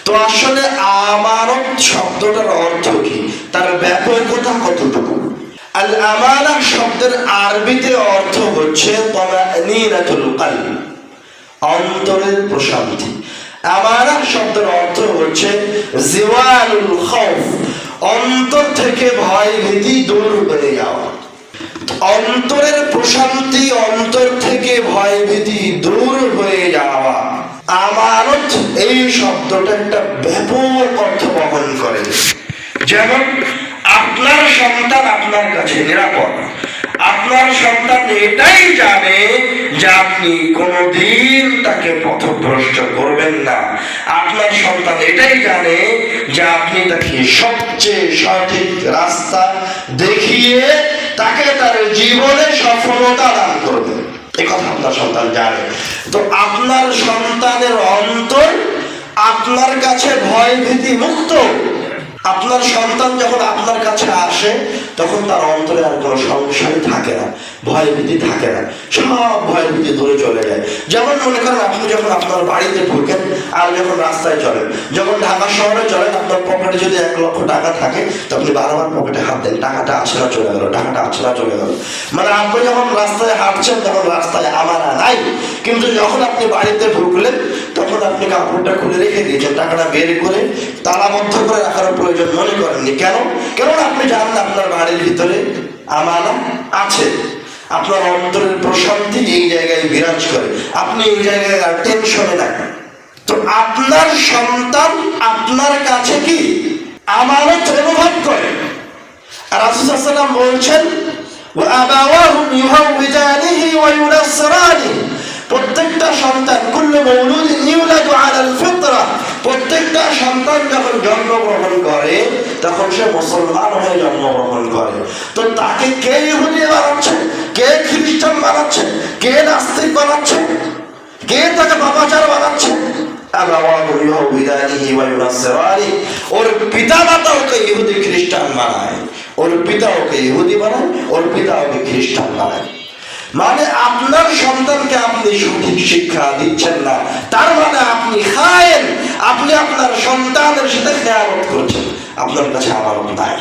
তো আসলে আমানত শব্দটার অর্থ কি, তার ব্যাপকতা কতটুকু? আল আমানা শব্দের আরবিতে অর্থ হচ্ছে তামানিনাতুল কলব, অন্তরের প্রশান্তি। আমানা শব্দের অর্থ হচ্ছে জিওয়ালুল খাউফ, অন্তর থেকে ভয় ভীতি দূর হয়ে যাওয়া। অন্তরের প্রশান্তি, অন্তর থেকে ভয় ভীতি দূর হয়ে যাওয়া। আমানত এই শব্দটা একটা ব্যাপক অর্থ বহন করে। যেমন আপনার সন্তান আপনার কাছে নিরাপদ, আপনার সন্তান এটাই জানে যে আপনি কোনোদিন তাকে পথভ্রষ্ট করবেন না। আপনার সন্তান এটাই জানে যে আপনি তাকে সবচেয়ে সঠিক রাস্তা দেখিয়ে তাকে তার জীবনে সফলতা দান করবেন, এই কথা আপনার সন্তান জানে। তো আপনার সন্তানের অন্তর আপনার কাছে ভয় ভীতি মুক্ত। আপনার সন্তান যখন আপনার কাছে আসে তখন তার অন্তরে আর কোনো সংশয় থাকে না, ভয় ভীতি থাকে না, সব ভয় ভীতি দূরে চলে যায়। যেমন মনে করেন আপনি যখন আপনার বাড়িতে ঢুকেন আর যখন রাস্তায় চলেন, যখন ঢাকা শহরে চলেন, আপনার পকেটে যদি 1 লক্ষ টাকা থাকে তো আপনি বারবার পকেটে হাত দেন, টাকাটা আছে না চলে গেল, টাকাটা আছে না চলে গেল। মানে আপনি যখন রাস্তায় হাঁটছেন তখন রাস্তায় আমানা নাই, কিন্তু যখন আপনি বাড়িতে ঢুকলেন তখন আপনি কাপড়টা খুলে রেখে দিয়েছেন, টাকাটা বের করে তালাবদ্ধ করে রাখার প্রয়োজন মনে করেননি। কেন? কারণ আপনি জানেন আপনার বাড়ির ভিতরে আমানা আছে। আপনার অন্তরের প্রশান্তি এই জায়গায় বিরাজ করে, আপনি এই জায়গায় আর টেনশনে নাই। তো আপনার সন্তান আপনার কাছে কি আমানত অনুভব করে। আর রাসূল সাল্লাল্লাহু আলাইহি ওয়াসাল্লাম বলছেন ওয়া আবাওয়াহু ইউহাউইদানিহি ওয়া ইউনাসসিরানিহি, প্রত্যেকটা সন্তান কুল্লু মাউলুদিন ইউলাদু আলাল ফিতরা, প্রত্যেকটা সন্তান যখন জন্মগ্রহণ করে তখন সে মুসলমান হয়ে জন্মগ্রহণ করে। তো তাকে কে ইহুদি বানাচ্ছে, কে খ্রিস্টান বানাচ্ছে, কে নাস্তিক বানাচ্ছে, কে তাকে বাবাচার বানাচ্ছে? ওর পিতা মাতা ওকে ইহুদি খ্রিস্টান বানায়, ওর পিতা ওকে ইহুদি বানায়, ওর পিতা ওকে খ্রিস্টান বানায়। মানে আপনার সন্তানকে আপনি সঠিক শিক্ষা দিচ্ছেন না, তার মানে আপনি খায়েন, আপনি আপনার সন্তানের সাথে খেয়ানত করছেন, আপনার কাছে আমানত নাই।